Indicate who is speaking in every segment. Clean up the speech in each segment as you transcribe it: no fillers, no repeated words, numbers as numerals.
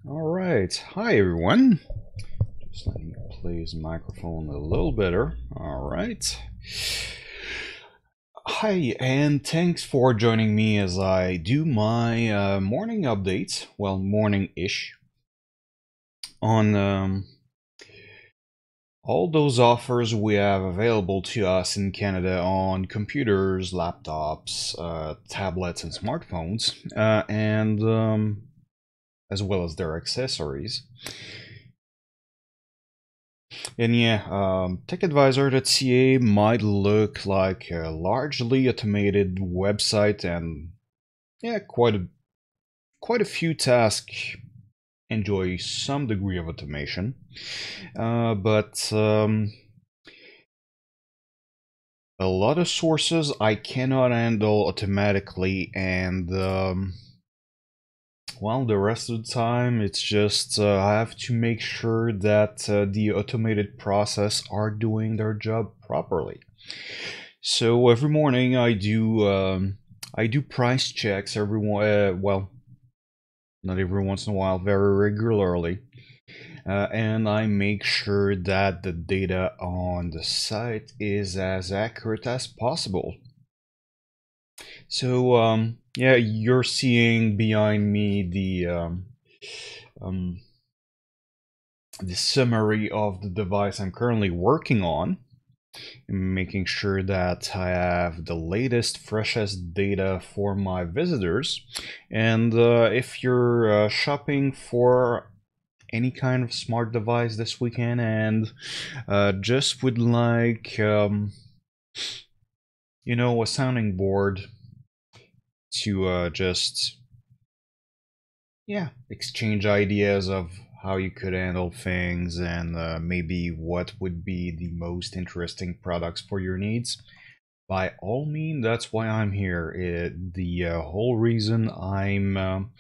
Speaker 1: All right. Hi, everyone. Just let me place the microphone a little better. All right. Hi, and thanks for joining me as I do my morning updates. Well, morning-ish on all those offers we have available to us in Canada on computers, laptops, tablets, and smartphones, and as well as their accessories. And yeah, TekAdvisor.ca might look like a largely automated website, and yeah, quite a few tasks enjoy some degree of automation. But a lot of sources I cannot handle automatically, and well, the rest of the time it's just I have to make sure that the automated process are doing their job properly. So every morning I do price checks well, not every once in a while, very regularly, and I make sure that the data on the site is as accurate as possible. So yeah, you're seeing behind me um, the summary of the device I'm currently working on, making sure that I have the latest, freshest data for my visitors. And if you're shopping for any kind of smart device this weekend and just would like, a sounding board to just, yeah, exchange ideas of how you could handle things and maybe what would be the most interesting products for your needs, by all means, that's why I'm here. The whole reason I'm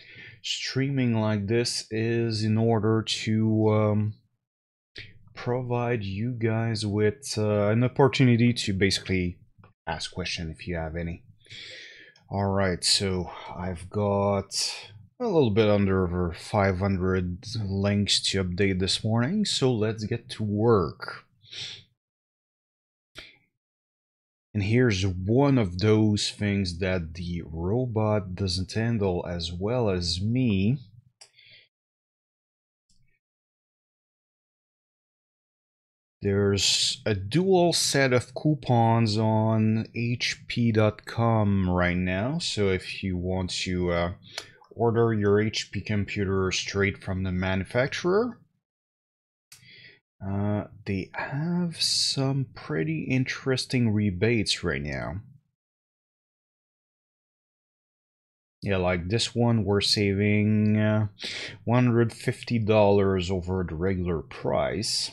Speaker 1: streaming like this is in order to provide you guys with an opportunity to basically ask questions if you have any. All right, so I've got a little bit under 500 links to update this morning, so let's get to work. And here's one of those things that the robot doesn't handle as well as me. There's a dual set of coupons on HP.com right now. So if you want to order your HP computer straight from the manufacturer, they have some pretty interesting rebates right now. Yeah, like this one, we're saving $150 over the regular price.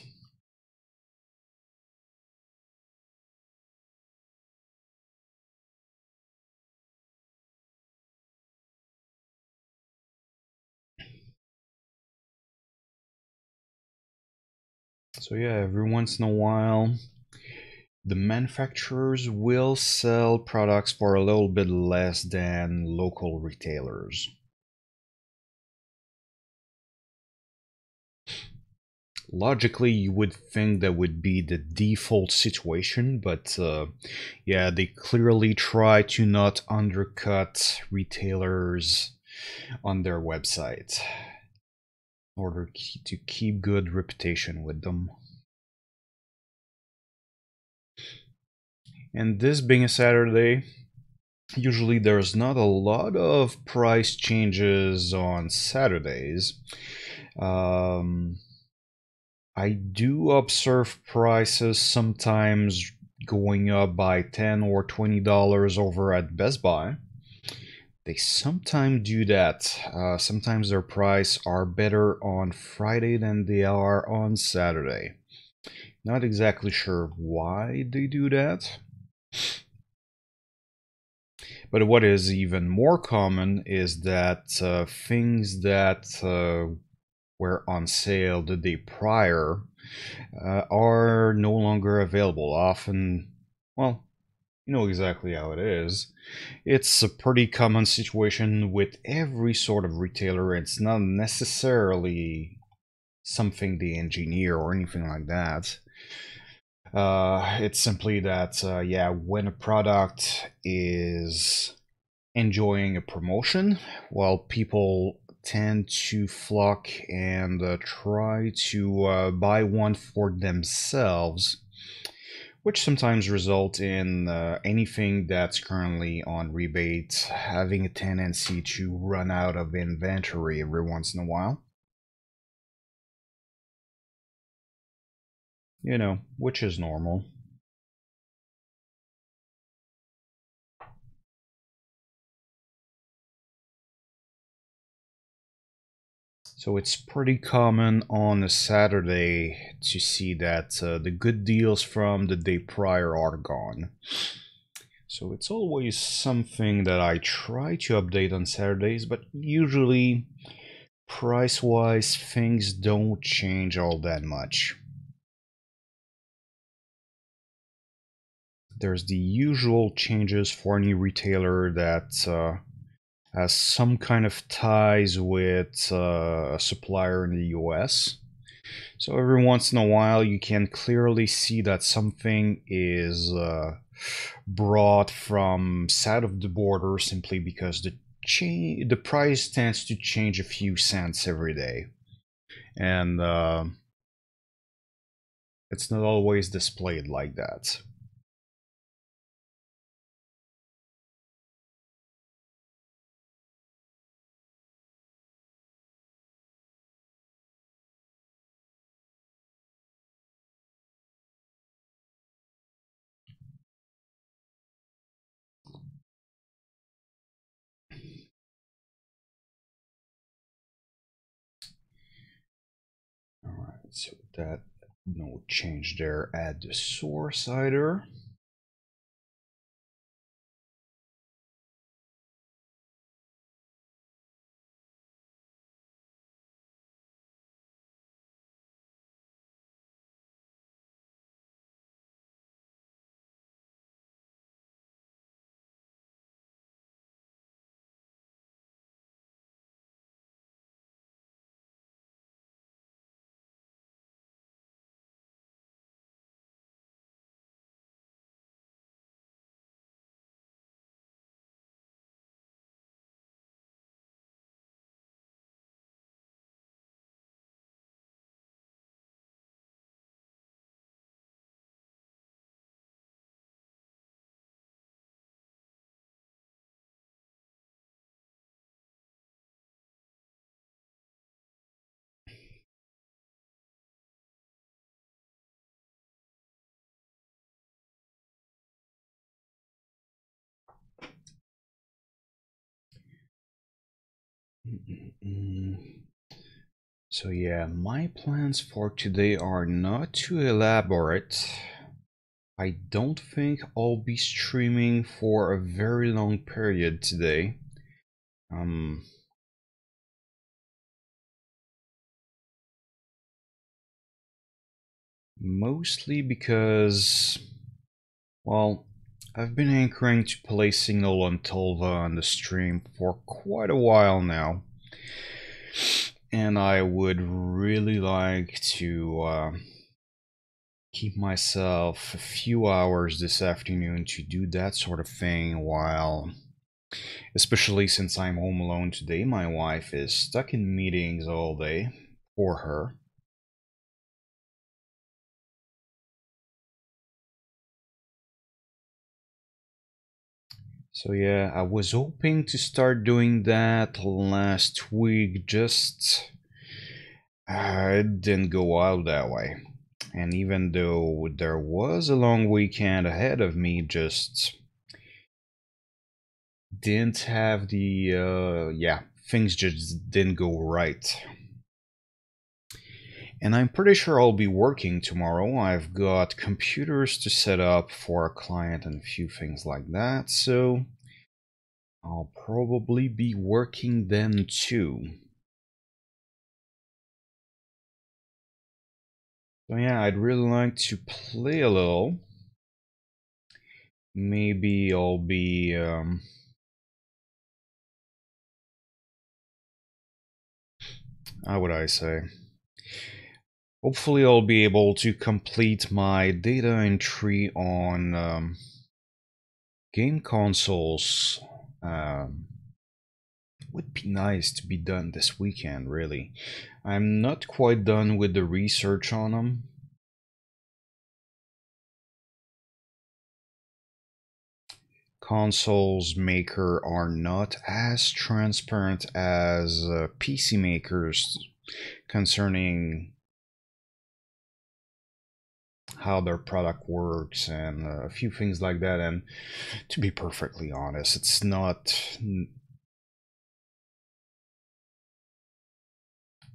Speaker 1: So yeah, every once in a while, the manufacturers will sell products for a little bit less than local retailers. Logically, you would think that would be the default situation, but yeah, they clearly try to not undercut retailers on their website in order to keep good reputation with them. And this being a Saturday, usually there's not a lot of price changes on Saturdays. I do observe prices sometimes going up by $10 or $20 over at Best Buy. They sometimes do that. Sometimes their price are better on Friday than they are on Saturday. Not exactly sure why they do that. But what is even more common is that things that were on sale the day prior are no longer available. Often, well, You know exactly how it is. It's a pretty common situation with every sort of retailer. It's not necessarily something they engineer or anything like that. It's simply that, yeah, when a product is enjoying a promotion, well, people tend to flock and try to buy one for themselves, which sometimes result in anything that's currently on rebate having a tendency to run out of inventory every once in a while. You know, which is normal. So it's pretty common on a Saturday to see that the good deals from the day prior are gone. So it's always something that I try to update on Saturdays, but usually price wise things don't change all that much. There's the usual changes for any retailer that has some kind of ties with a supplier in the US. So every once in a while, you can clearly see that something is brought from south of the border simply because the price tends to change a few cents every day, and it's not always displayed like that. All right, so that no change there. Add the source either. So yeah, my plans for today are not too elaborate. I don't think I'll be streaming for a very long period today. Um, Mostly because, well, I've been anchoring to play Signal on Tolva on the stream for quite a while now, and I would really like to keep myself a few hours this afternoon to do that sort of thing while, especially since I'm home alone today, my wife is stuck in meetings all day for her. So yeah, I was hoping to start doing that last week, just it didn't go out that way. And even though there was a long weekend ahead of me, just didn't have the yeah, things just didn't go right. And I'm pretty sure I'll be working tomorrow. I've got computers to set up for a client and a few things like that, so I'll probably be working then too. So yeah, I'd really like to play a little. maybe I'll be how would I say? Hopefully, I'll be able to complete my data entry on game consoles. Um, would be nice to be done this weekend, really. I'm not quite done with the research on them. Consoles maker are not as transparent as PC makers concerning how their product works and a few things like that. And to be perfectly honest, it's not.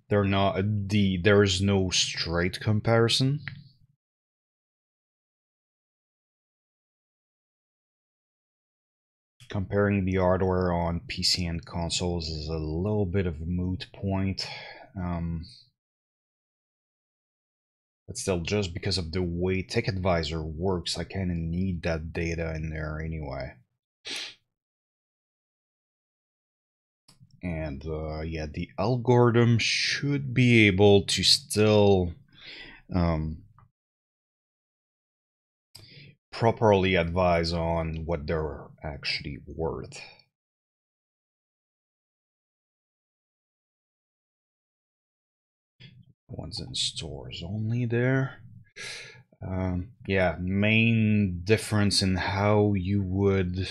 Speaker 1: They're not the. There is no straight comparison. Comparing the hardware on PC and consoles is a little bit of a moot point. Um, but still, just because of the way TekAdvisor works, I kind of need that data in there anyway. And yeah, the algorithm should be able to still um, properly advise on what they're actually worth. Ones in stores only there. Yeah, main difference in how you would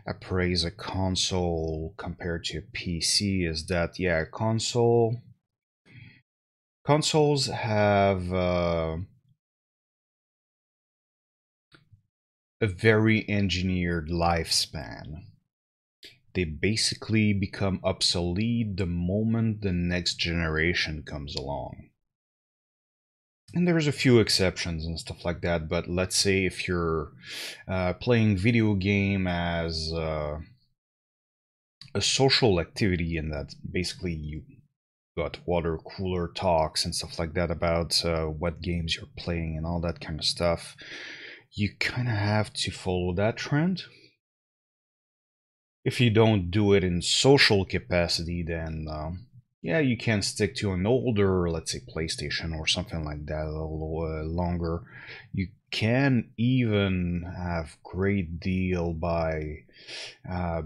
Speaker 1: appraise a console compared to a PC is that, yeah, consoles have a very engineered lifespan. They basically become obsolete the moment the next generation comes along. And there's a few exceptions and stuff like that, but let's say if you're playing video game as a social activity, and that basically you got water cooler talks and stuff like that about what games you're playing and all that kind of stuff, you kind of have to follow that trend. If you don't do it in social capacity, then yeah, you can stick to an older, let's say, PlayStation or something like that, a little longer. You can even have great deal by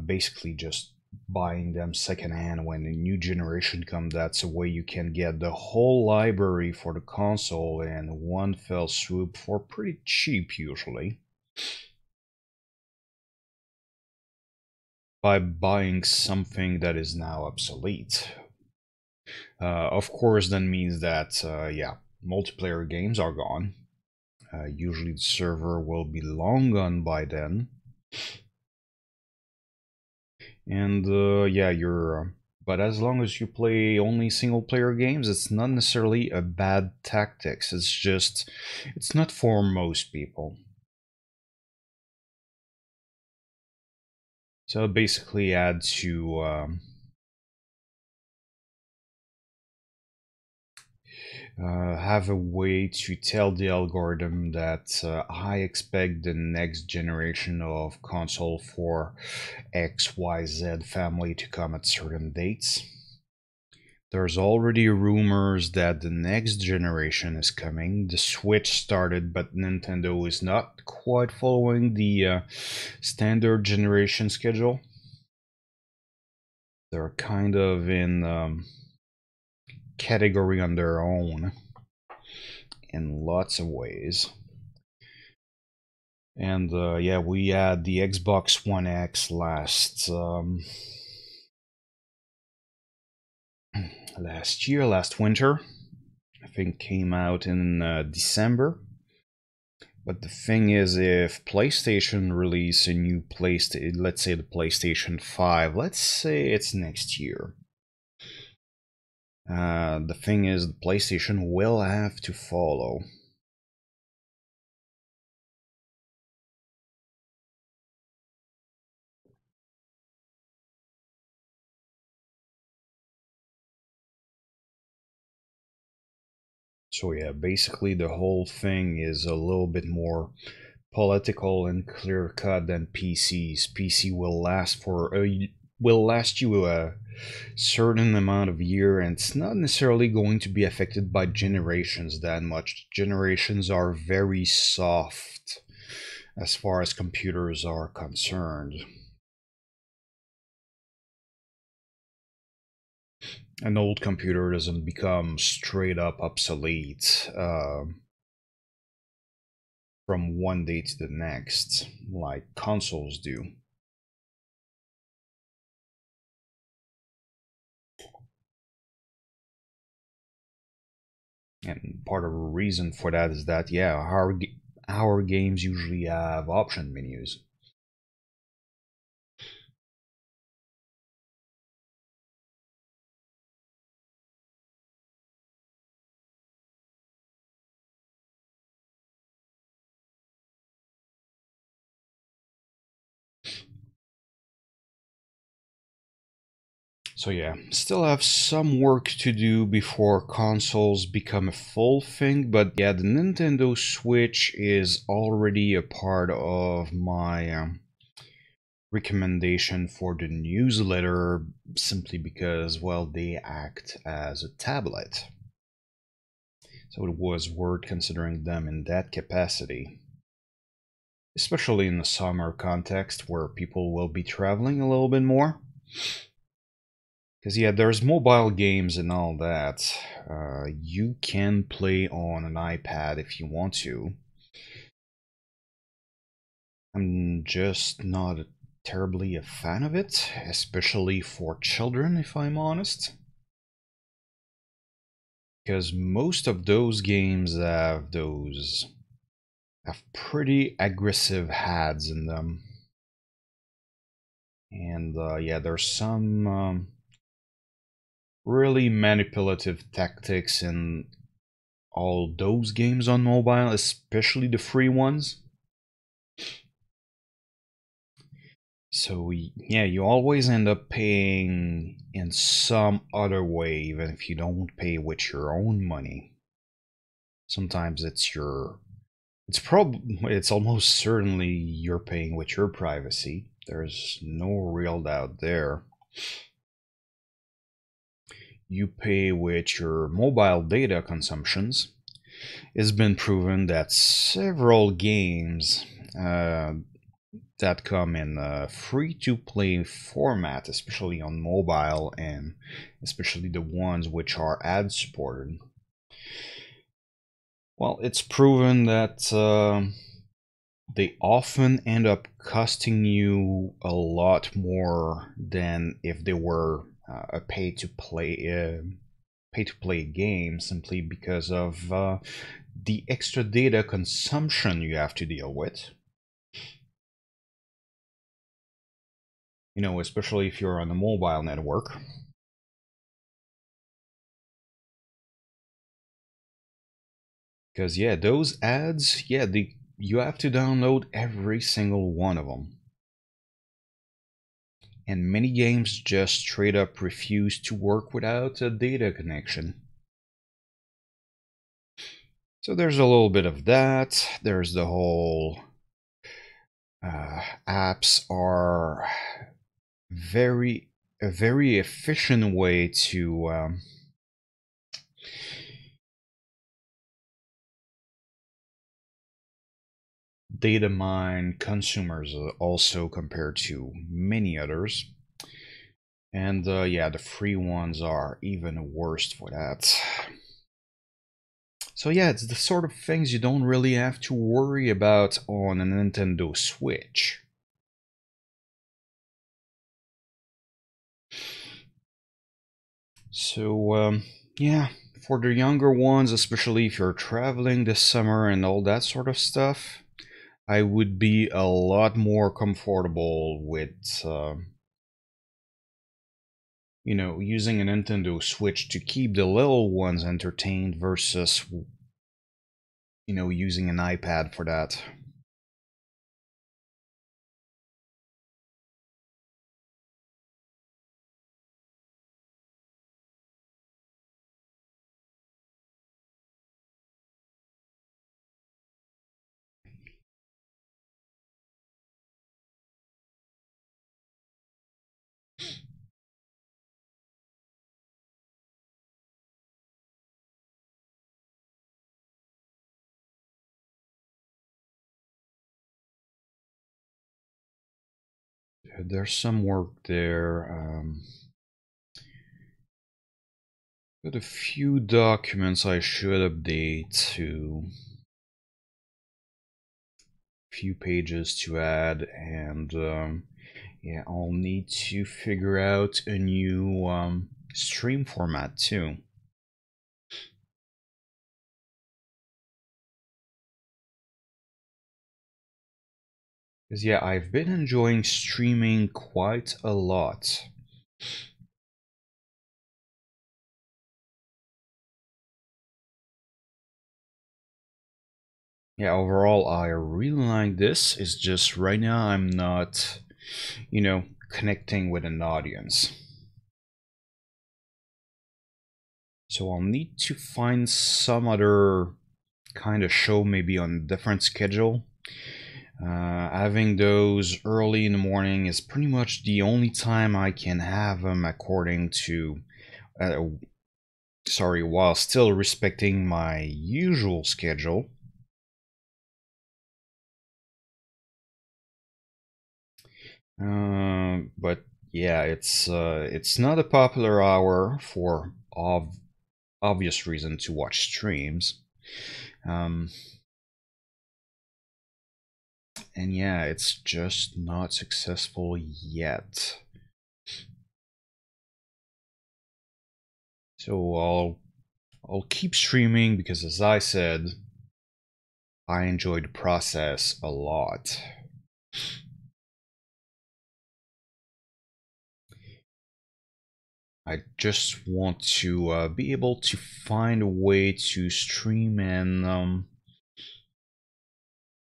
Speaker 1: basically just buying them secondhand when the new generation comes. That's a way you can get the whole library for the console in one fell swoop for pretty cheap usually, by buying something that is now obsolete. Of course, that means that, yeah, multiplayer games are gone. Usually the server will be long gone by then. And yeah, but as long as you play only single player games, it's not necessarily a bad tactics. It's just, it's not for most people. So basically add to have a way to tell the algorithm that I expect the next generation of console for XYZ family to come at certain dates. There's already rumors that the next generation is coming. The Switch started, but Nintendo is not quite following the standard generation schedule. They're kind of in category on their own in lots of ways. And yeah, we had the Xbox One X last winter. I think came out in December. But the thing is, if PlayStation release a new PlayStation, let's say the PlayStation 5, let's say it's next year. The thing is, the PlayStation will have to follow. So yeah, basically the whole thing is a little bit more political and clear cut than PCs. PC will last you a certain amount of year, and it's not necessarily going to be affected by generations that much. Generations are very soft as far as computers are concerned. An old computer doesn't become straight up obsolete from one day to the next like consoles do. And part of the reason for that is that, yeah, our games usually have option menus. So yeah, still have some work to do before consoles become a full thing, but yeah, the Nintendo Switch is already a part of my recommendation for the newsletter simply because, well, they act as a tablet. So it was worth considering them in that capacity, especially in the summer context where people will be traveling a little bit more. Because, yeah, there's mobile games and all that. You can play on an iPad if you want to. I'm just not terribly a fan of it, especially for children, if I'm honest. Because most of those games have pretty aggressive ads in them. And yeah, there's some really manipulative tactics in all those games on mobile, especially the free ones. So yeah, you always end up paying in some other way, even if you don't pay with your own money. Sometimes it's almost certainly you're paying with your privacy. There's no real doubt there. You pay with your mobile data consumptions. It's been proven that several games that come in a free-to-play format, especially on mobile and especially the ones which are ad-supported, well, it's proven that they often end up costing you a lot more than if they were a pay-to-play game, simply because of the extra data consumption you have to deal with. You know, especially if you're on a mobile network. Because yeah, those ads, yeah, you have to download every single one of them. And many games just straight up refuse to work without a data connection. So there's a little bit of that. There's the whole apps are very a very efficient way to data mine consumers also compared to many others. And yeah, the free ones are even worse for that. So yeah, it's the sort of things you don't really have to worry about on a Nintendo Switch. So yeah, for the younger ones, especially if you're traveling this summer and all that sort of stuff, I would be a lot more comfortable with you know, using a Nintendo Switch to keep the little ones entertained versus, you know, using an iPad for that. there's some work there. Got a few documents I should update to. Few pages to add, and yeah, I'll need to figure out a new stream format too. Because yeah, I've been enjoying streaming quite a lot. Yeah, overall, I really like this. It's just right now I'm not, connecting with an audience. So I'll need to find some other kind of show, maybe on a different schedule. Having those early in the morning is pretty much the only time I can have them according to, uh, sorry, while still respecting my usual schedule. But yeah, it's not a popular hour for obvious reason to watch streams. Um, and yeah, it's just not successful yet. So I'll keep streaming because, as I said, I enjoy the process a lot. I just want to be able to find a way to stream and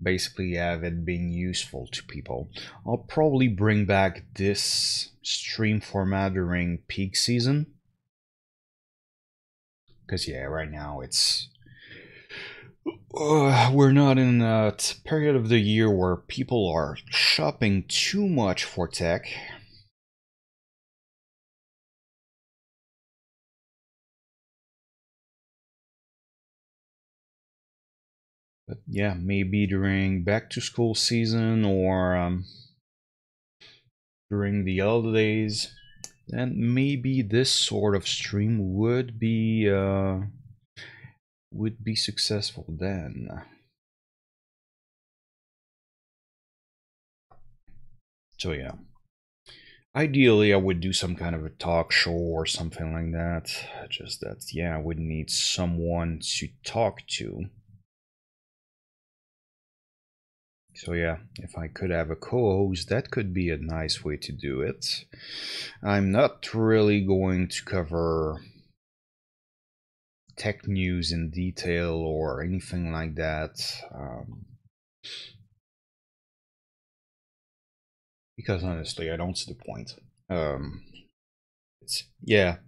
Speaker 1: basically have it being useful to people. I'll probably bring back this stream format during peak season. Because, yeah, right now it's. We're not in a period of the year where people are shopping too much for tech. But yeah, maybe during back to school season or during the holidays, then maybe this sort of stream would be successful then. So yeah, ideally I would do some kind of a talk show or something like that. Just that, yeah, I would need someone to talk to. So yeah, if I could have a co-host, that could be a nice way to do it. I'm not really going to cover tech news in detail or anything like that, because honestly, I don't see the point. It's yeah,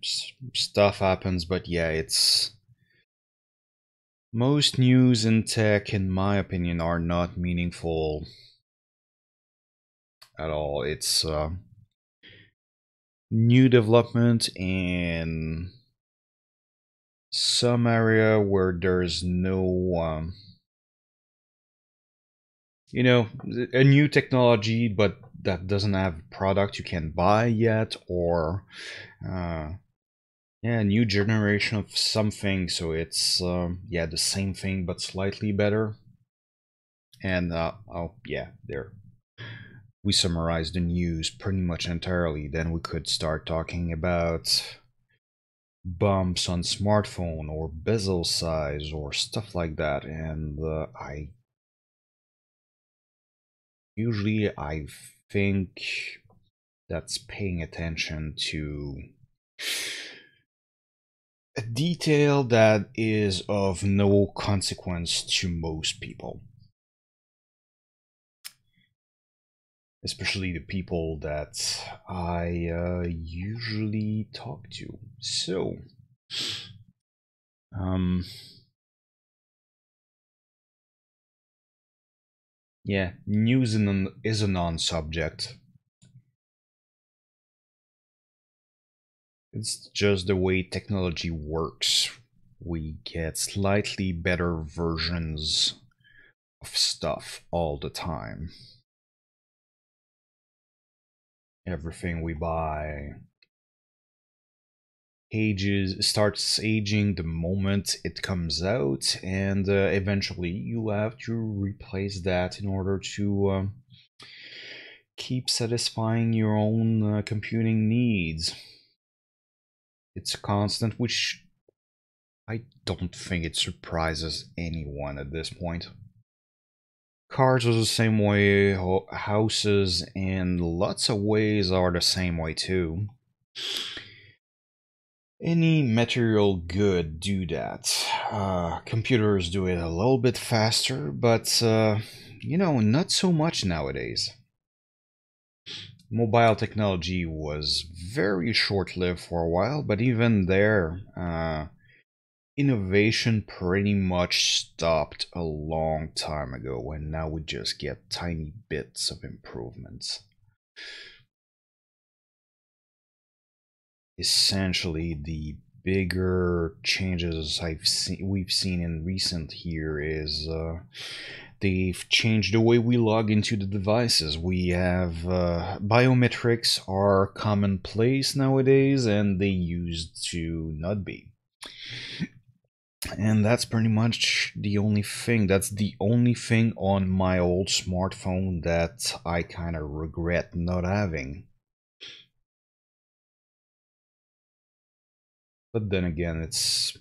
Speaker 1: stuff happens, but yeah, it's most news in tech, in my opinion, are not meaningful at all. It's new development in some area where there's no a new technology, but that doesn't have a product you can buy yet, or uh, yeah, a new generation of something. So it's yeah, the same thing but slightly better. And oh yeah, there we summarized the news pretty much entirely. Then we could start talking about bumps on smartphone or bezel size or stuff like that. And I think that's paying attention to a detail that is of no consequence to most people, especially the people that I usually talk to. So, um, yeah, news is a non-subject. It's just the way technology works. We get slightly better versions of stuff all the time. Everything we buy ages starts aging the moment it comes out, and eventually you have to replace that in order to keep satisfying your own computing needs. It's constant, which I don't think it surprises anyone at this point. Cars are the same way, houses and lots of ways are the same way too. Any material good do that. Computers do it a little bit faster, but not so much nowadays. Mobile technology was very short-lived for a while, but even there, innovation pretty much stopped a long time ago, and now we just get tiny bits of improvements. Essentially, the bigger changes we've seen in recent year is they've changed the way we log into the devices. We have biometrics are commonplace nowadays, and they used to not be. And that's pretty much the only thing. That's the only thing on my old smartphone that I kind of regret not having. But then again, it's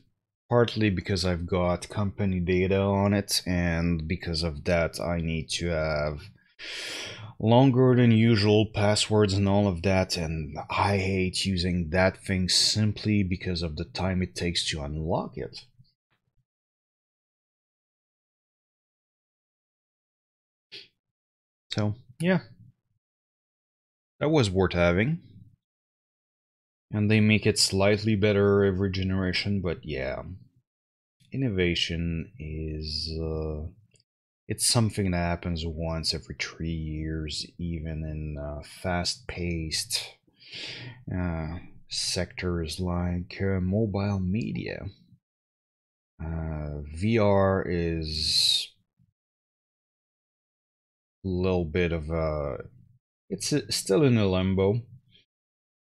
Speaker 1: partly because I've got company data on it, and because of that, I need to have longer than usual passwords and all of that, and I hate using that thing simply because of the time it takes to unlock it. So, yeah, that was worth having. And they make it slightly better every generation, but yeah, innovation is it's something that happens once every 3 years, even in fast-paced uh, sectors like mobile media. VR is a little bit of a it's still in a limbo.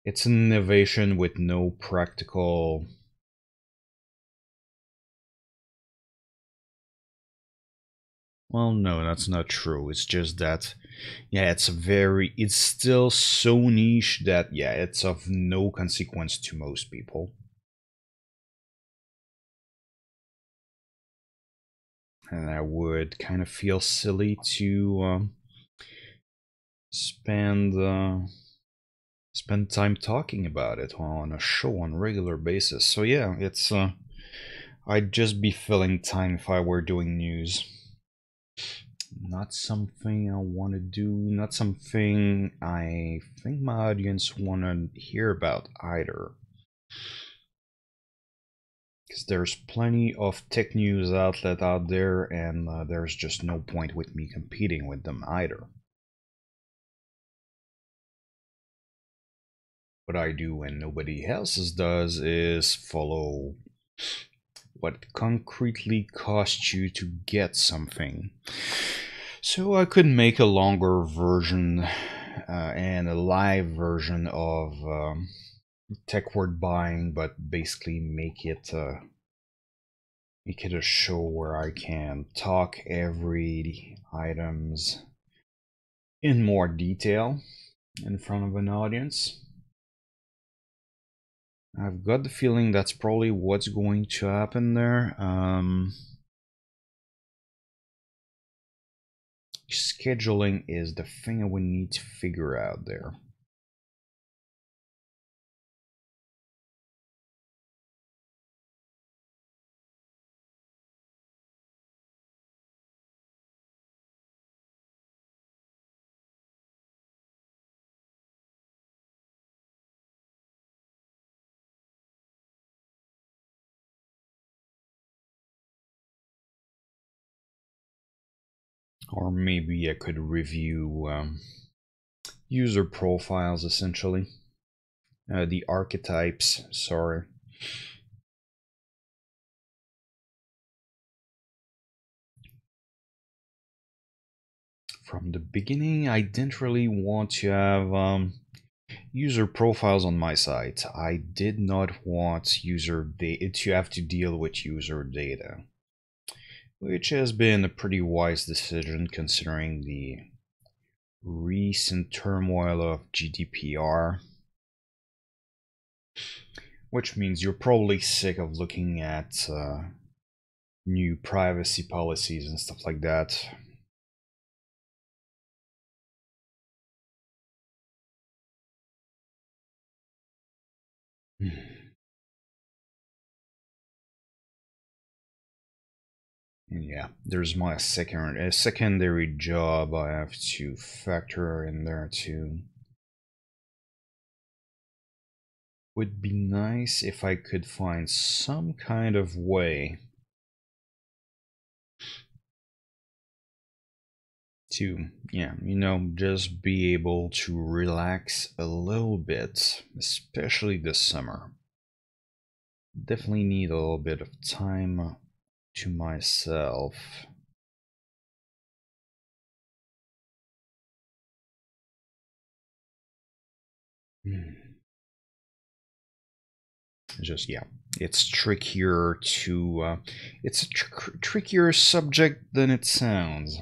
Speaker 1: It's an innovation with no practical. Well, no, that's not true. It's just that, yeah, it's still so niche that, yeah, it's of no consequence to most people. And I would kind of feel silly to spend spend time talking about it on a show on a regular basis. So yeah, it's I'd just be filling time if I were doing news. Not something I want to do, not something I think my audience want to hear about either. Because there's plenty of tech news outlet out there, and there's just no point with me competing with them either. What I do and nobody else's does is follow what concretely costs you to get something. So I could make a longer version and a live version of tech word buying, but basically make it a show where I can talk every items in more detail in front of an audience. I've got the feeling that's probably what's going to happen there. Scheduling is the thing I would need to figure out there. Or maybe I could review user profiles essentially. The archetypes, sorry. From the beginning, I didn't really want to have user profiles on my site. I did not want user data to have to deal with user data, which has been a pretty wise decision considering the recent turmoil of GDPR, which means you're probably sick of looking at new privacy policies and stuff like that. Yeah, there's my secondary job I have to factor in there too. Would be nice if I could find some kind of way to, yeah, just be able to relax a little bit, especially this summer. Definitely need a little bit of time to myself. Just, yeah, it's trickier to it's a trickier subject than it sounds.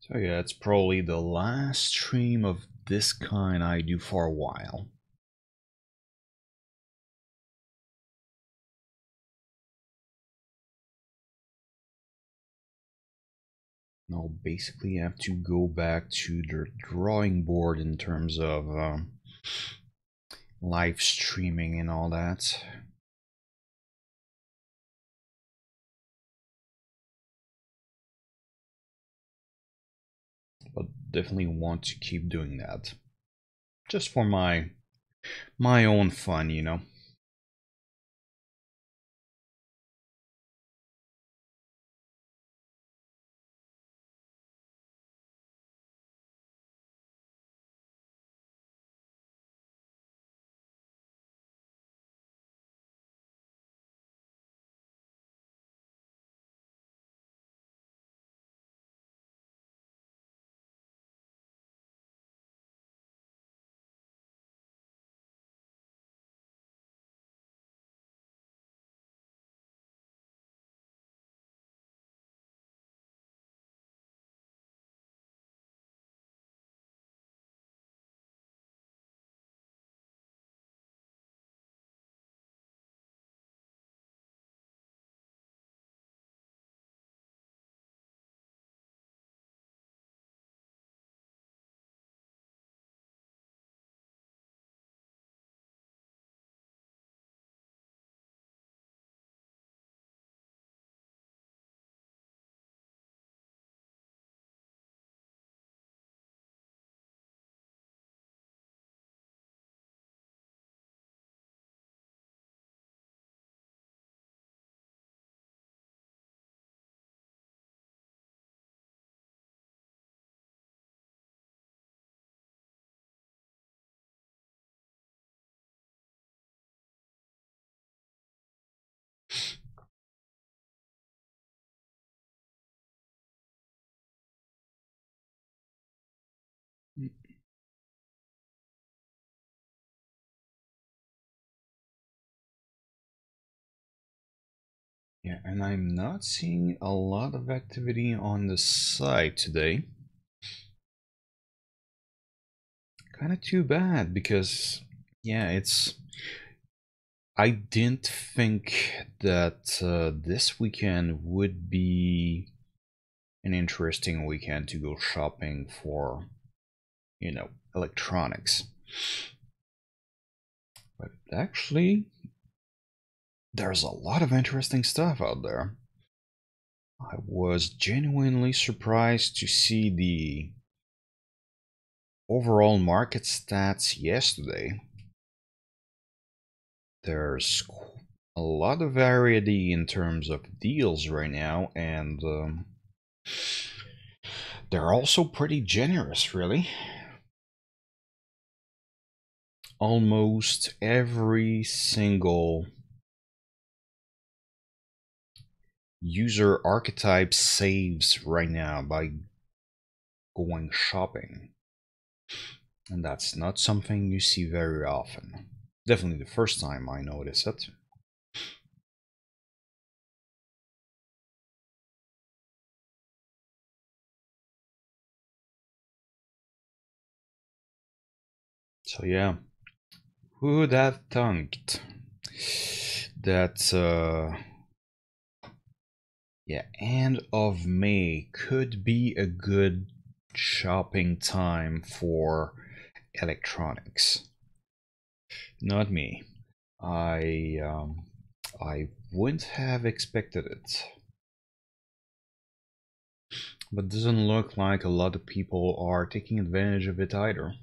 Speaker 1: So yeah, it's probably the last stream of this kind I do for a while. I'll basically have to go back to the drawing board in terms of live streaming and all that. But definitely want to keep doing that. Just for my own fun. Yeah, and I'm not seeing a lot of activity on the site today. kind of too bad because, yeah, it's. I didn't think that this weekend would be an interesting weekend to go shopping for, electronics. But actually, there's a lot of interesting stuff out there. I was genuinely surprised to see the overall market stats yesterday. There's a lot of variety in terms of deals right now, and they're also pretty generous, really. Almost every single user archetype saves right now by going shopping. And that's not something you see very often. Definitely the first time I noticed it. So yeah, who would have thought that yeah, end of May could be a good shopping time for electronics? Not me. I wouldn't have expected it. But doesn't look like a lot of people are taking advantage of it either.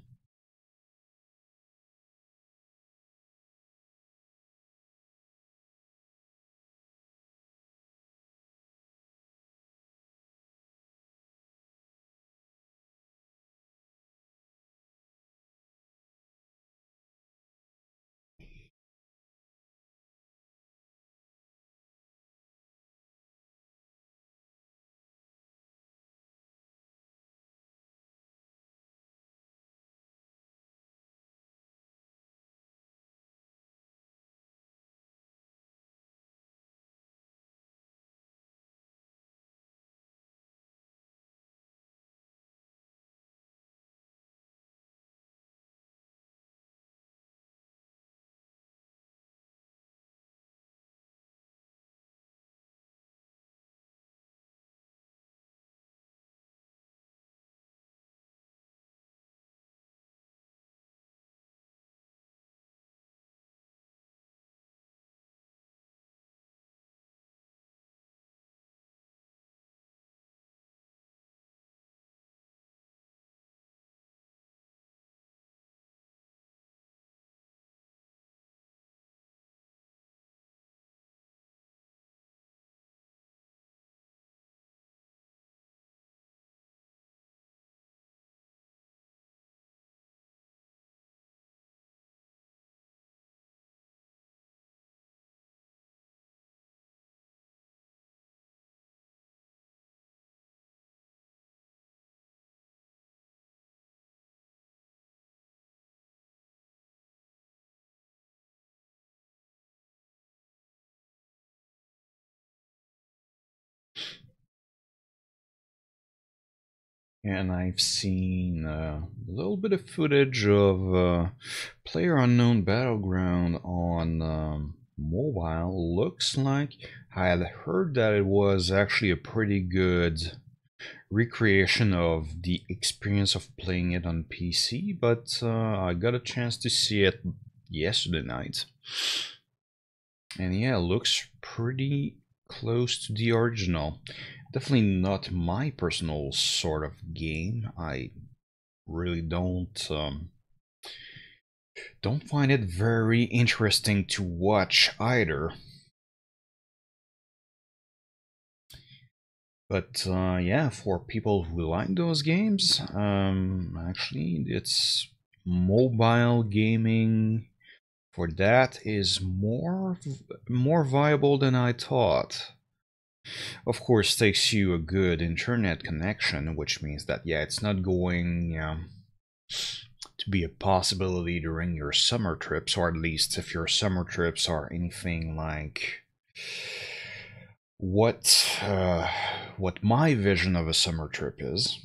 Speaker 1: And I've seen a little bit of footage of Player Unknown Battleground on mobile. Looks like I had heard that it was actually a pretty good recreation of the experience of playing it on PC, but I got a chance to see it yesterday night. And yeah, looks pretty close to the original. Definitely not my personal sort of game. I really don't find it very interesting to watch either. But yeah, for people who like those games, actually, it's mobile gaming for that is more viable than I thought. Of course, takes you a good internet connection, which means that yeah, it's not going to be a possibility during your summer trips, or at least if your summer trips are anything like what my vision of a summer trip is.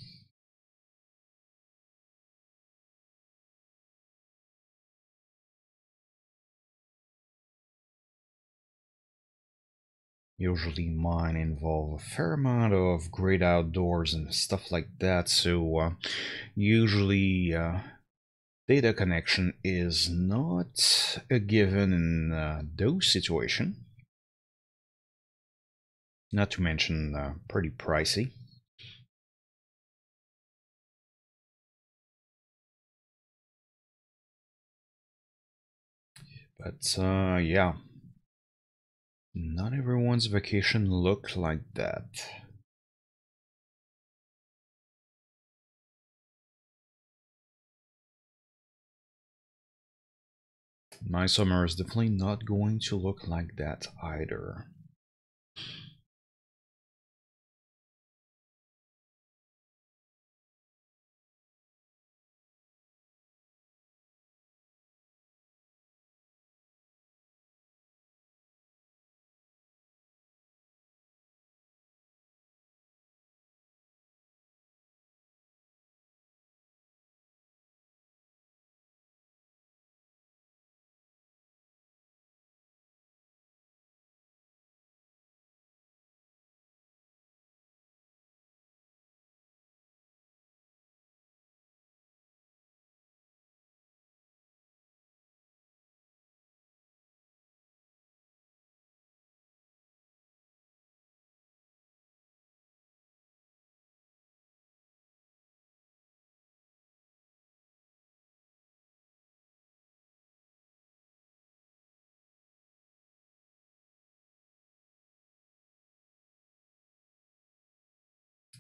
Speaker 1: Usually mine involve a fair amount of great outdoors and stuff like that, so usually data connection is not a given in those situations. Not to mention pretty pricey. But yeah, not everyone's vacation look like that. My summer is definitely not going to look like that either.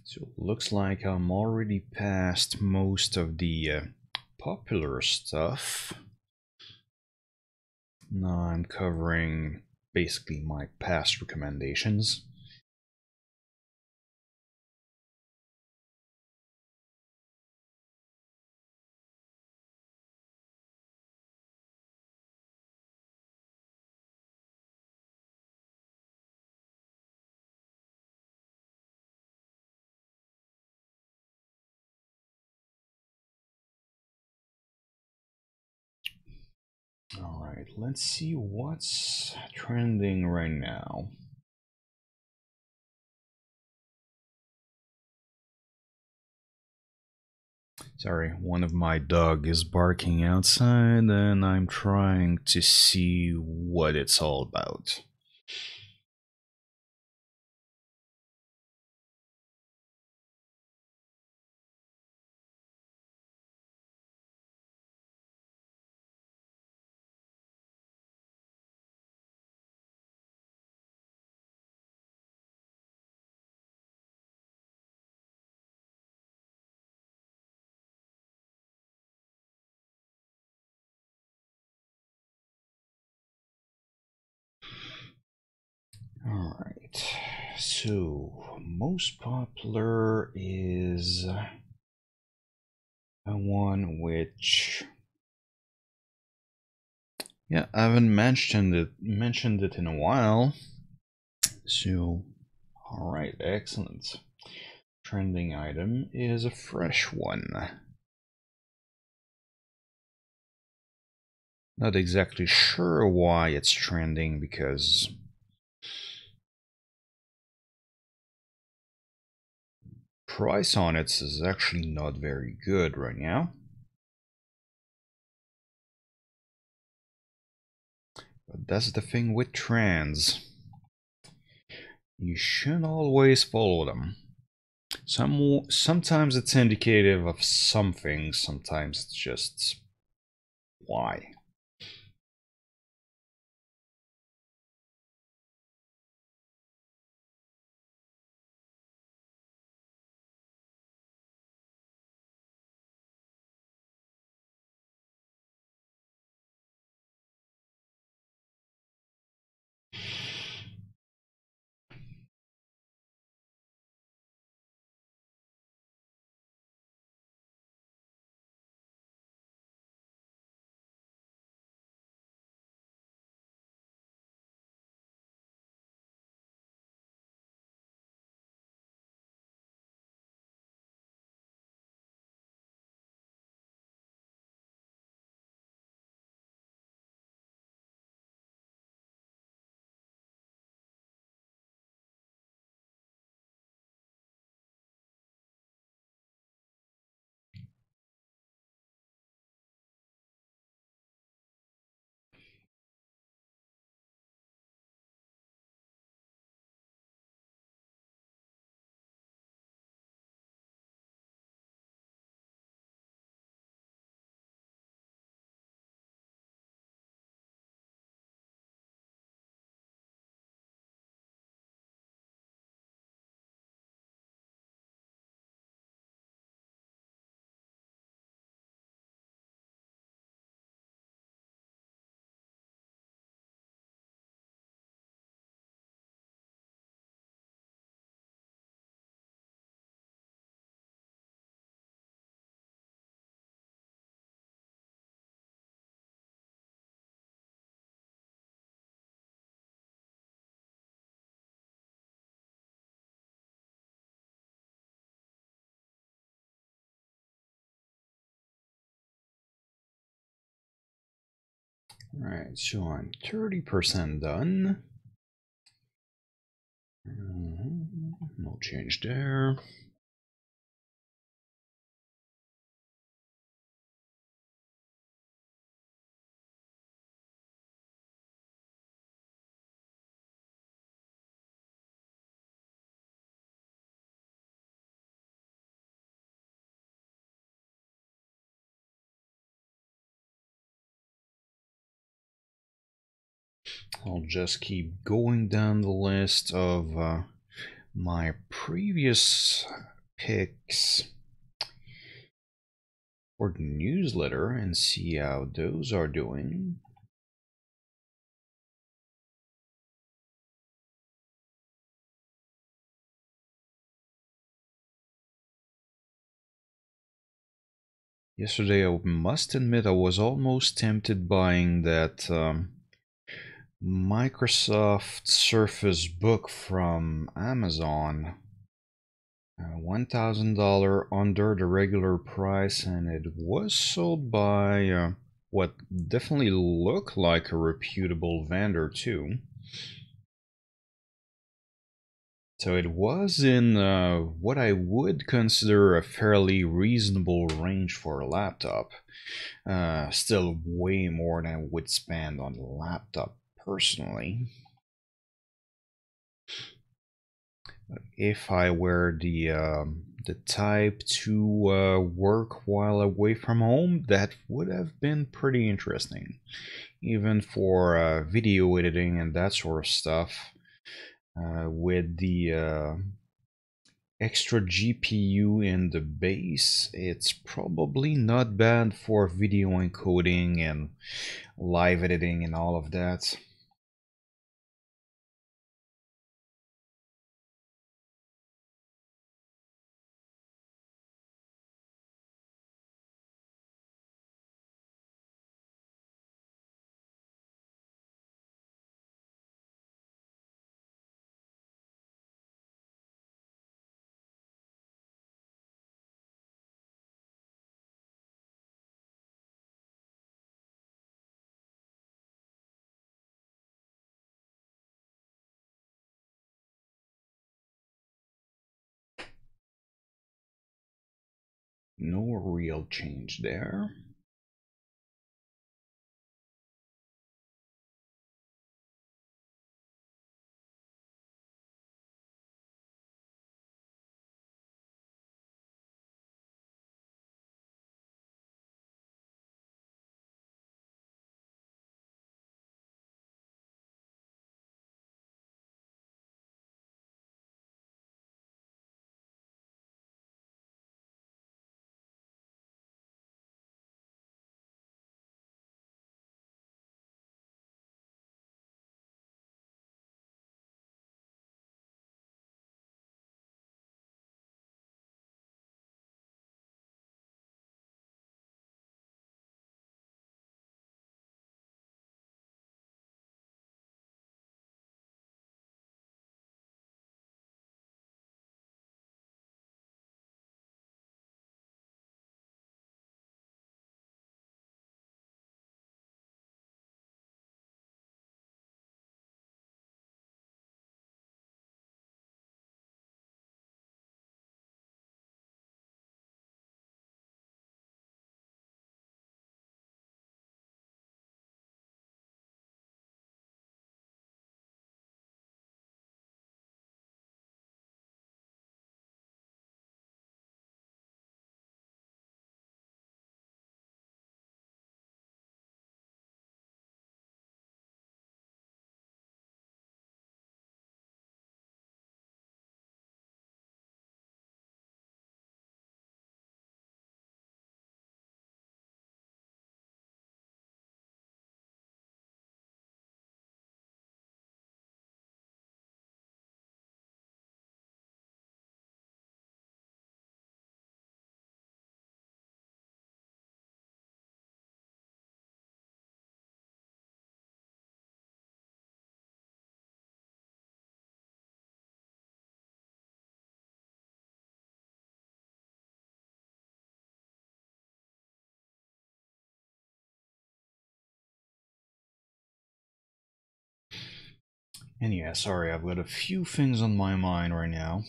Speaker 1: So it looks like I'm already past most of the popular stuff. Now I'm covering basically my past recommendations. Alright, let's see what's trending right now. Sorry, one of my dog is barking outside and I'm trying to see what it's all about. Alright, so most popular is a one which, yeah, I haven't mentioned it in a while. So, alright, excellent. Trending item is a fresh one. Not exactly sure why it's trending because price on it is actually not very good right now. But that's the thing with trends. You shouldn't always follow them. Sometimes it's indicative of something, sometimes it's just why. Alright, so I'm 30% done. No change there. I'll just keep going down the list of my previous picks for the newsletter and see how those are doing. Yesterday, I must admit, I was almost tempted buying that Microsoft Surface Book from Amazon. $1,000 under the regular price, and it was sold by what definitely looked like a reputable vendor too. So it was in what I would consider a fairly reasonable range for a laptop. Still way more than I would spend on a laptop personally. If I were the type to work while away from home, that would have been pretty interesting, even for video editing and that sort of stuff. With the extra GPU in the base, it's probably not bad for video encoding and live editing and all of that. No real change there. And yeah, sorry, I've got a few things on my mind right now.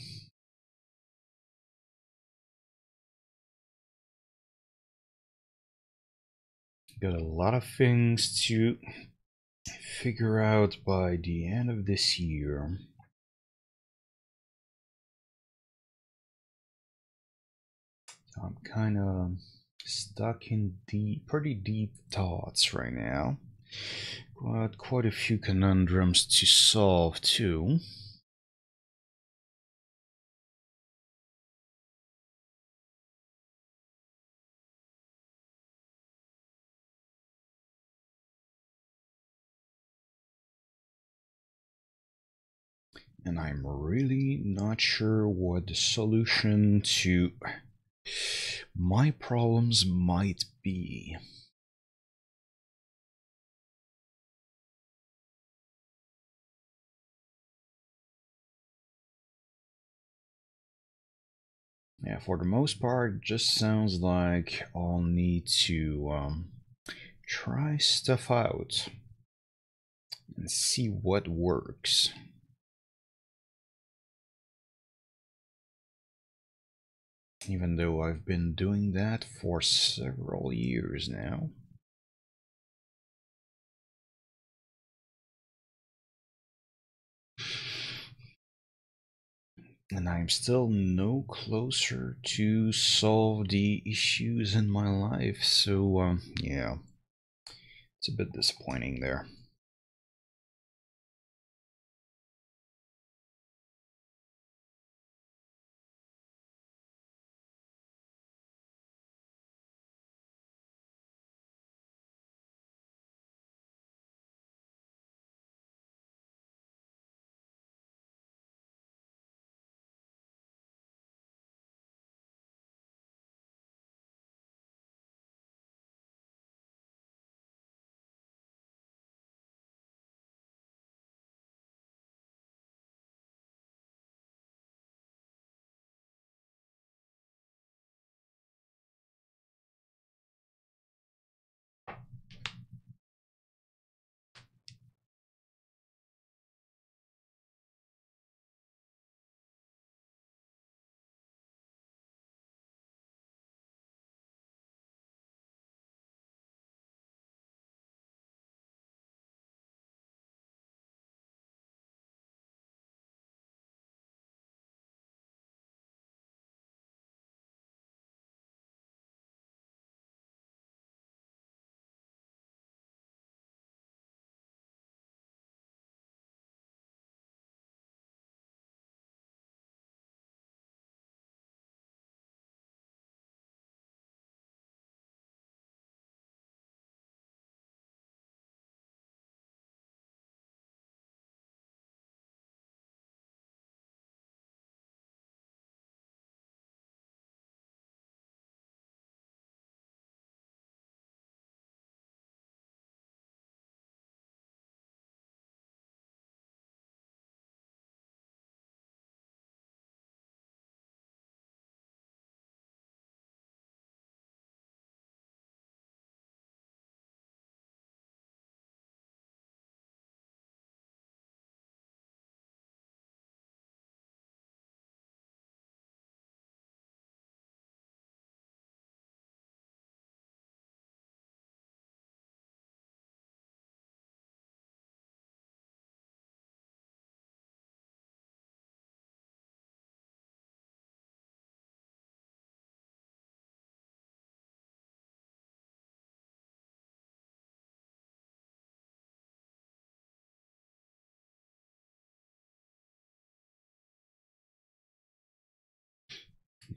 Speaker 1: Got a lot of things to figure out by the end of this year. I'm kind of stuck in pretty deep thoughts right now. Got quite a few conundrums to solve too. And I'm really not sure what the solution to my problems might be. Yeah, for the most part, it just sounds like I'll need to try stuff out and see what works. Even though I've been doing that for several years now. And I'm still no closer to solve the issues in my life, so yeah, it's a bit disappointing there.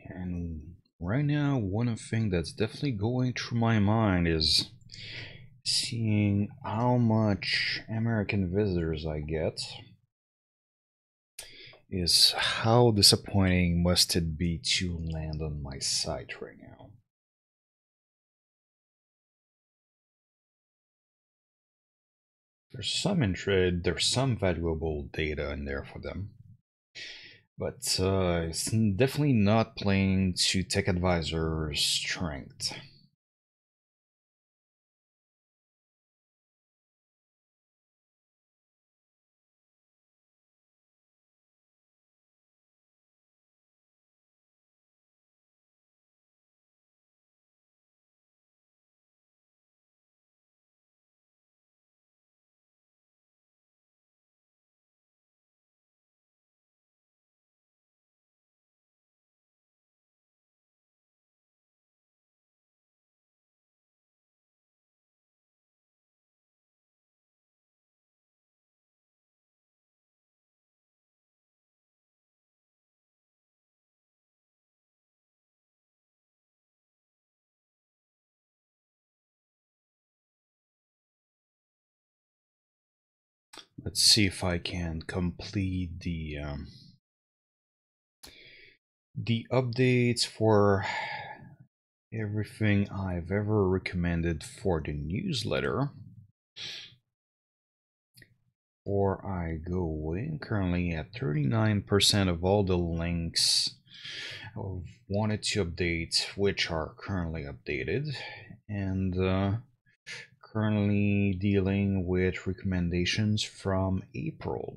Speaker 1: And right now, one thing that's definitely going through my mind is seeing how much American visitors I get. Is how disappointing must it be to land on my site right now? There's some valuable data in there for them, but it's definitely not playing to TekAdvisor's strength. Let's see if I can complete the updates for everything I've ever recommended for the newsletter. Or I go in currently at 39% of all the links I've wanted to update, which are currently updated, and currently dealing with recommendations from April.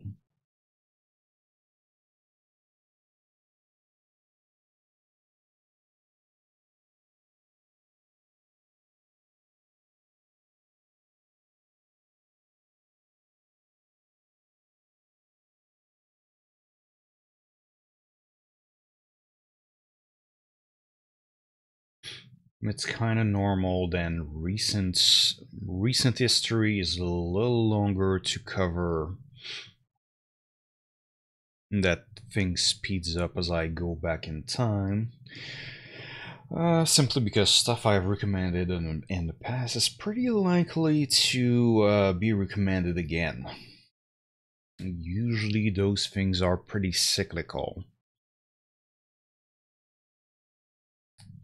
Speaker 1: It's kind of normal. Then recent history is a little longer to cover. That thing speeds up as I go back in time. Simply because stuff I've recommended in the past is pretty likely to be recommended again. Usually those things are pretty cyclical.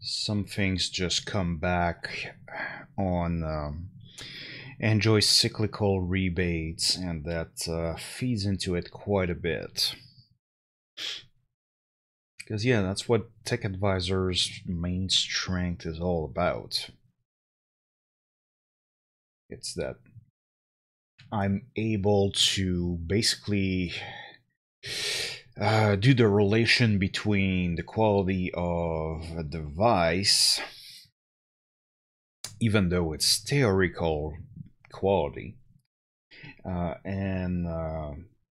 Speaker 1: Some things just come back on enjoy cyclical rebates, and that feeds into it quite a bit. Because yeah, that's what TekAdvisor's main strength is all about. It's that I'm able to basically do the relation between the quality of a device, even though it's theoretical quality, and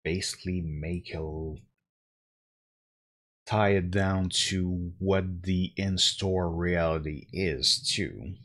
Speaker 1: basically tie it down to what the in-store reality is too.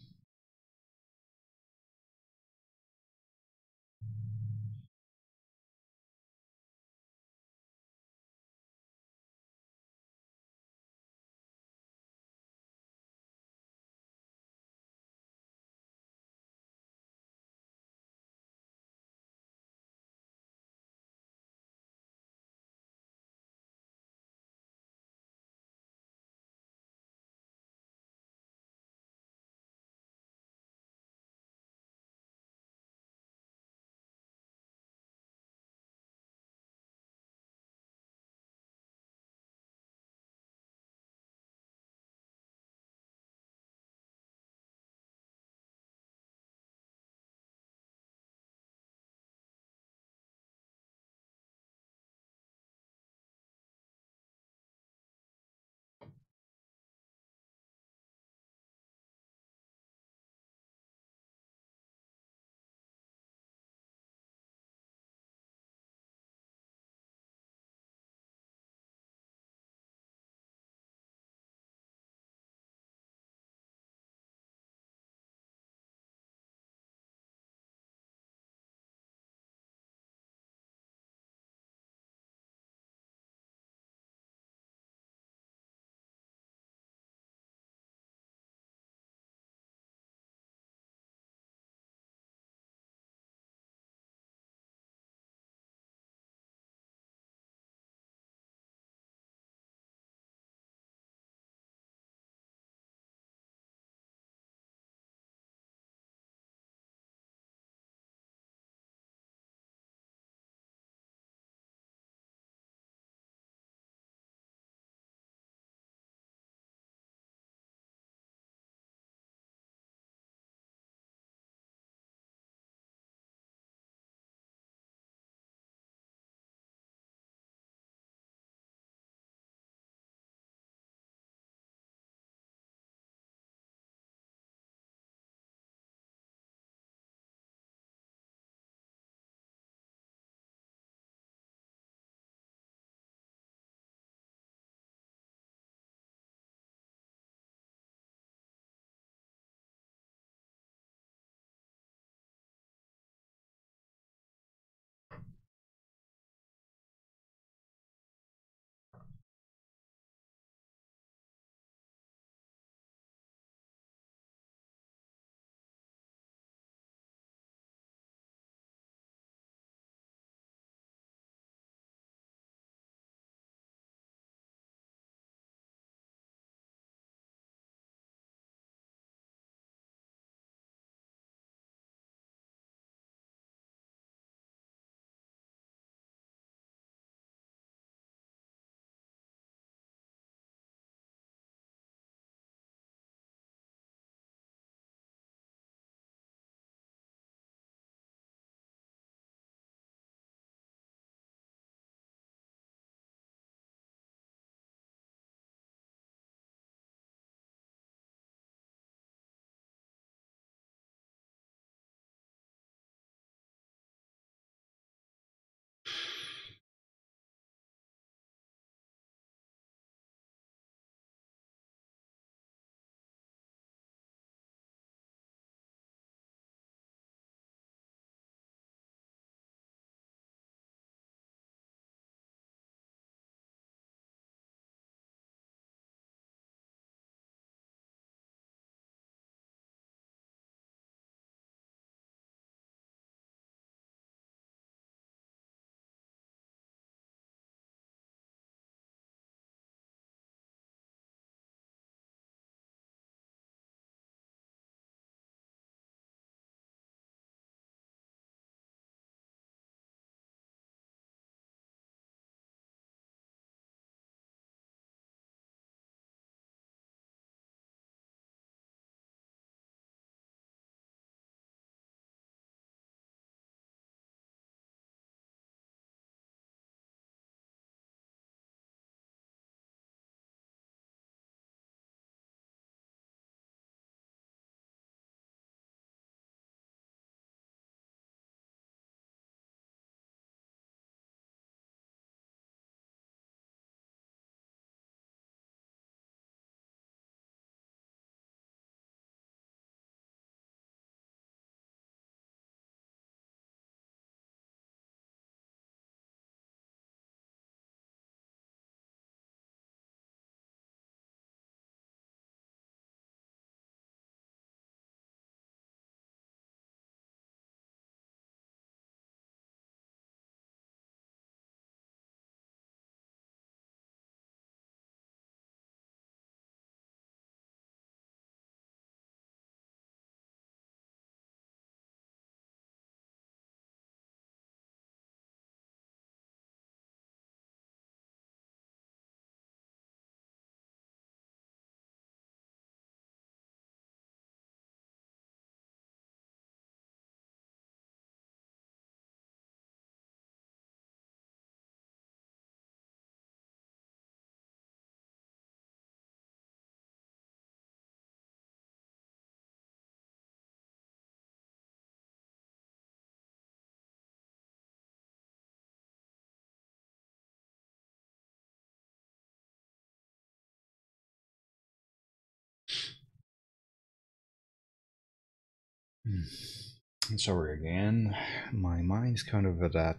Speaker 1: Sorry again. My mind's kind of at that,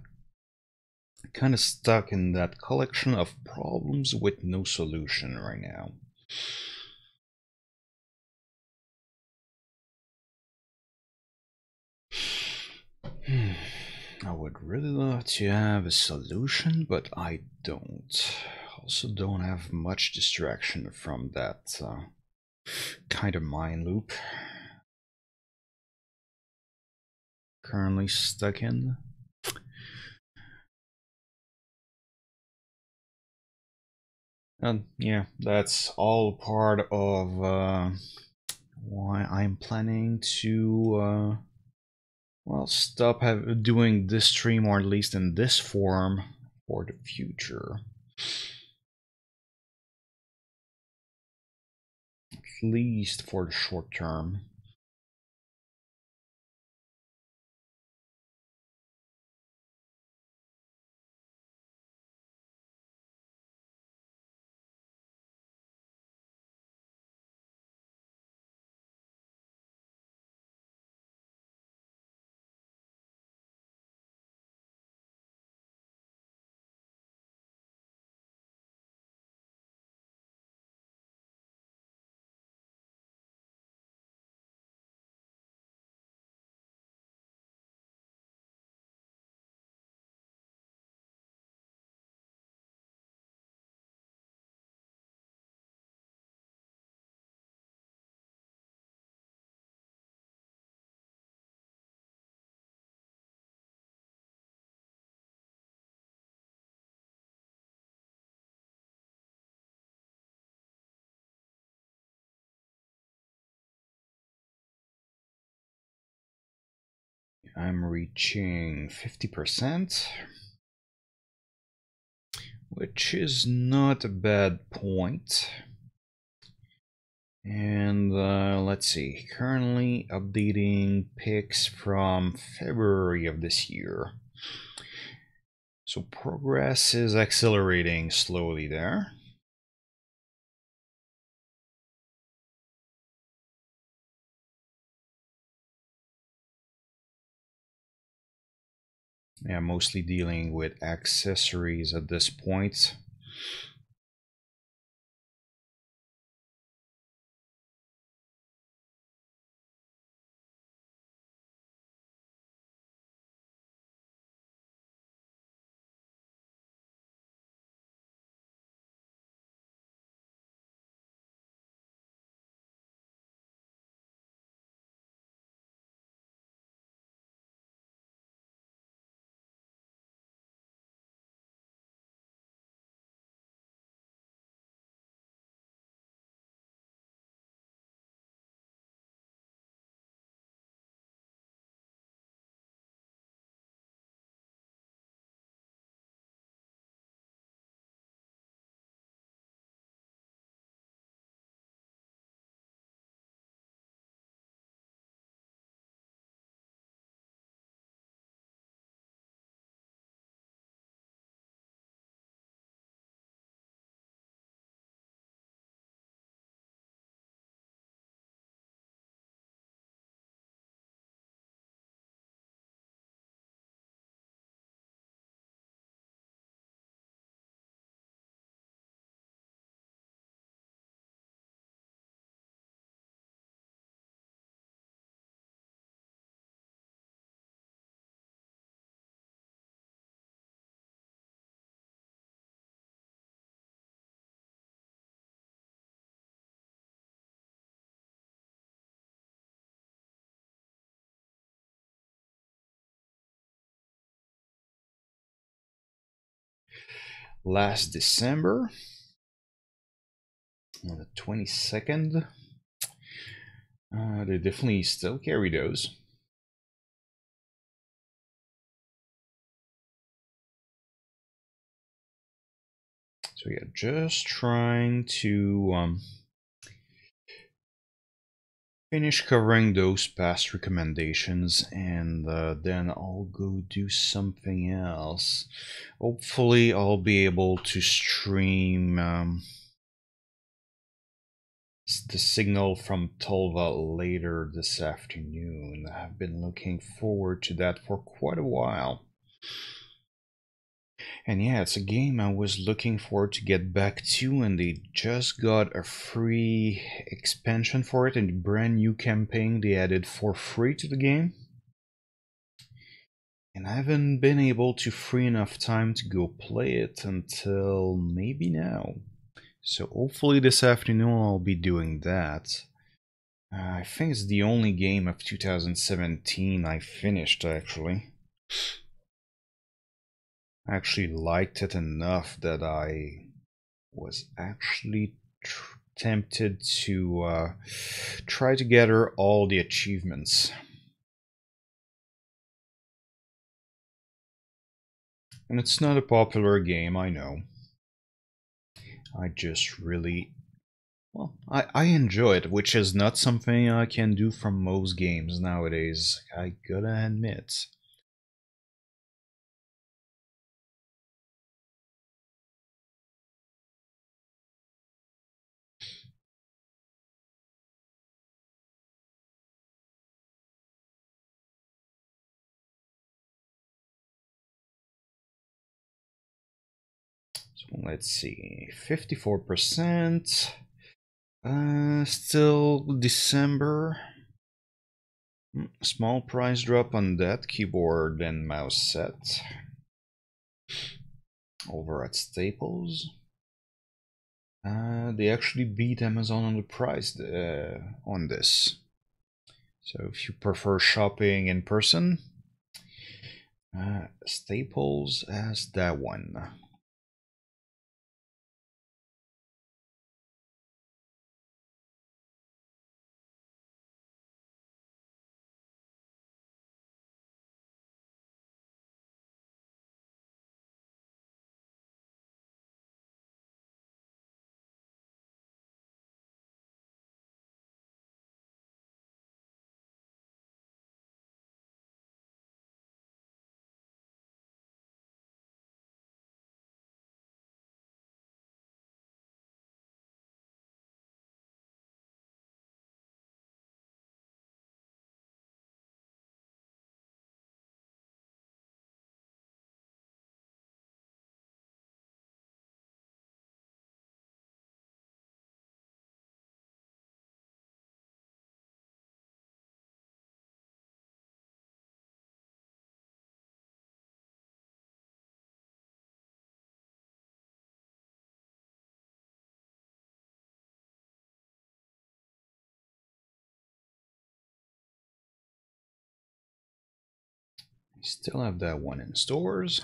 Speaker 1: kind of stuck in that collection of problems with no solution right now. I would really love to have a solution, but I don't. Also, don't have much distraction from that kind of mind loop currently stuck in. And yeah, that's all part of why I'm planning to well, stop doing this stream, or at least in this form, for the future. At least for the short term. I'm reaching 50%, which is not a bad point. And let's see, currently updating pics from February of this year. So progress is accelerating slowly there. Yeah, mostly dealing with accessories at this point. Last December, on the 22nd, they definitely still carry those. So yeah, just trying to finish covering those past recommendations, and then I'll go do something else. Hopefully I'll be able to stream the signal from Tolva later this afternoon. I've been looking forward to that for quite a while. And yeah, it's a game I was looking forward to get back to, and they just got a free expansion for it and a brand new campaign they added for free to the game. And I haven't been able to free enough time to go play it until maybe now. So hopefully this afternoon I'll be doing that. I think it's the only game of 2017 I finished, actually. I actually liked it enough that I was actually tempted to try to gather all the achievements. And it's not a popular game, I know. I just really, well, I enjoy it, which is not something I can do from most games nowadays, I gotta admit. So let's see, 54%. Still December. Small price drop on that keyboard and mouse set. Over at Staples. They actually beat Amazon on the price on this. So if you prefer shopping in person, Staples has that one. We still have that one in stores.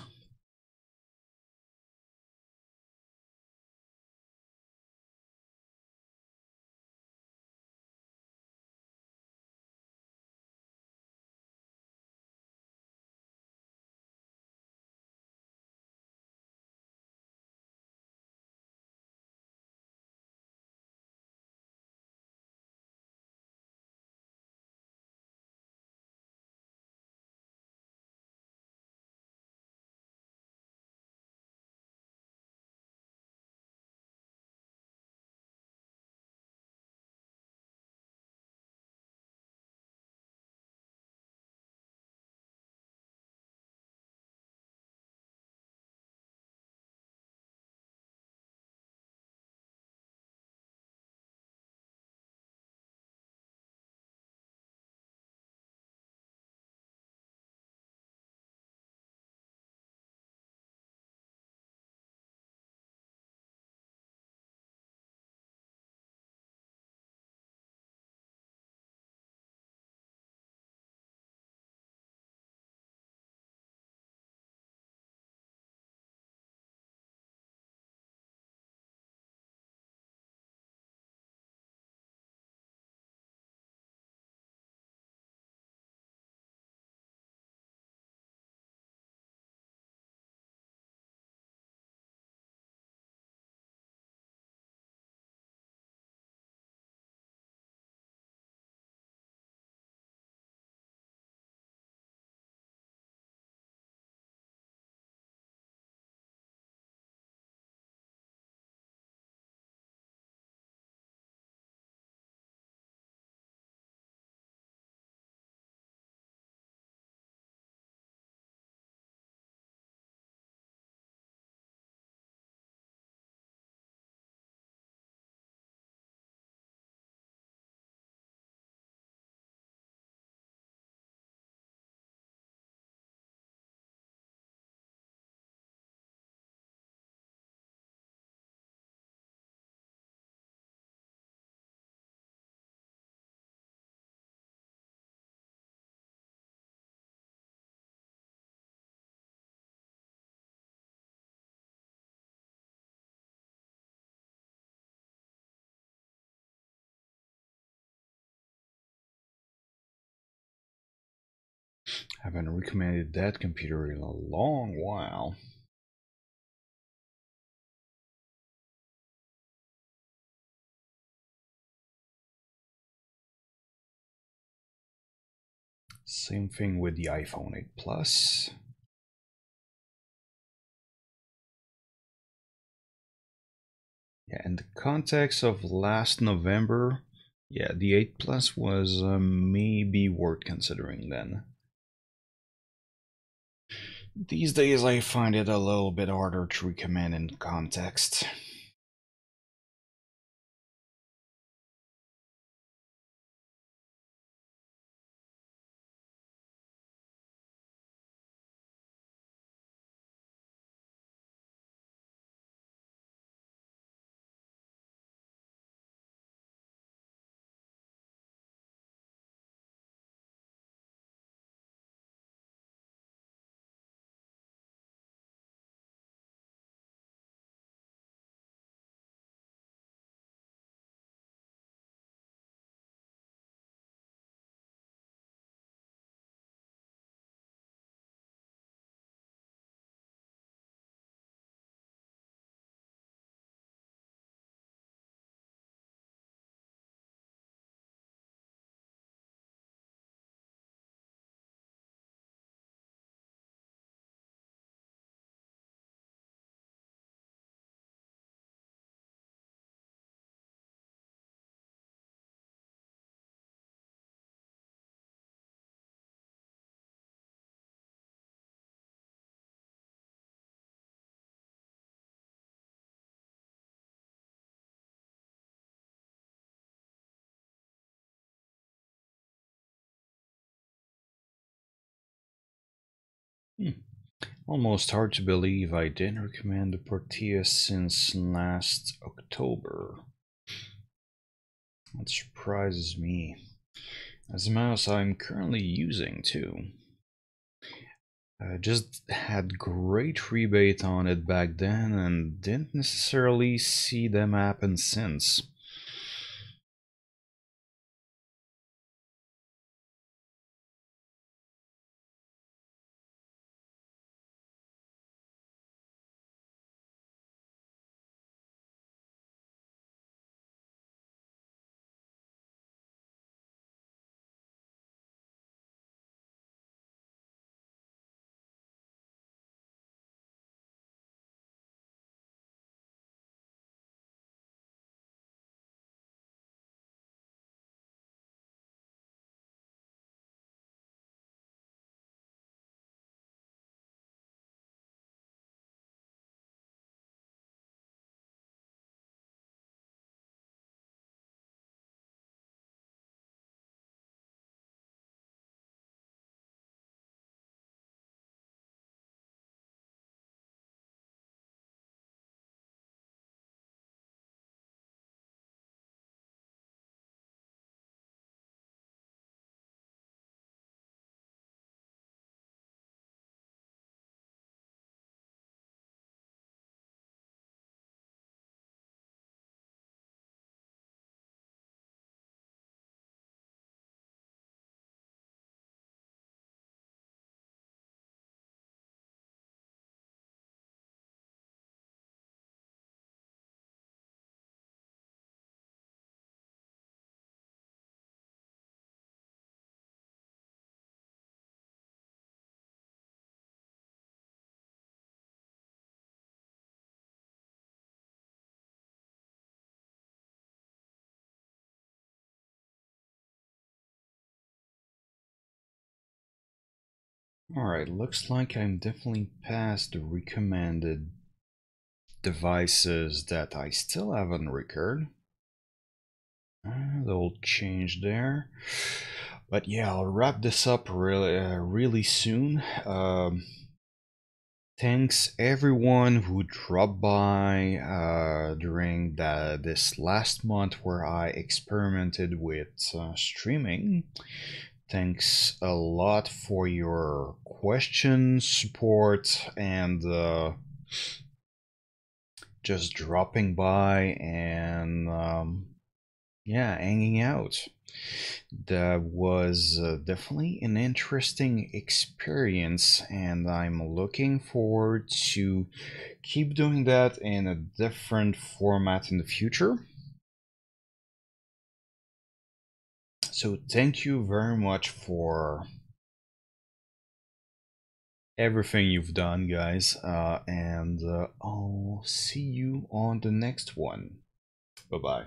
Speaker 1: Haven't recommended that computer in a long while. Same thing with the iPhone 8 Plus. Yeah, in the context of last November, yeah, the 8 Plus was maybe worth considering then. These days I find it a little bit harder to recommend in context. Hmm. Almost hard to believe I didn't recommend the Proteus since last October. That surprises me. As a mouse I'm currently using too. I just had great rebate on it back then and didn't necessarily see them happen since. Alright, looks like I'm definitely past the recommended devices that I still haven't recorded. A little change there. But yeah, I'll wrap this up really soon. Thanks everyone who dropped by during this last month where I experimented with streaming. Thanks a lot for your questions, support, and just dropping by and yeah, hanging out. That was definitely an interesting experience, and I'm looking forward to keep doing that in a different format in the future. So, thank you very much for everything you've done, guys, and I'll see you on the next one. Bye bye.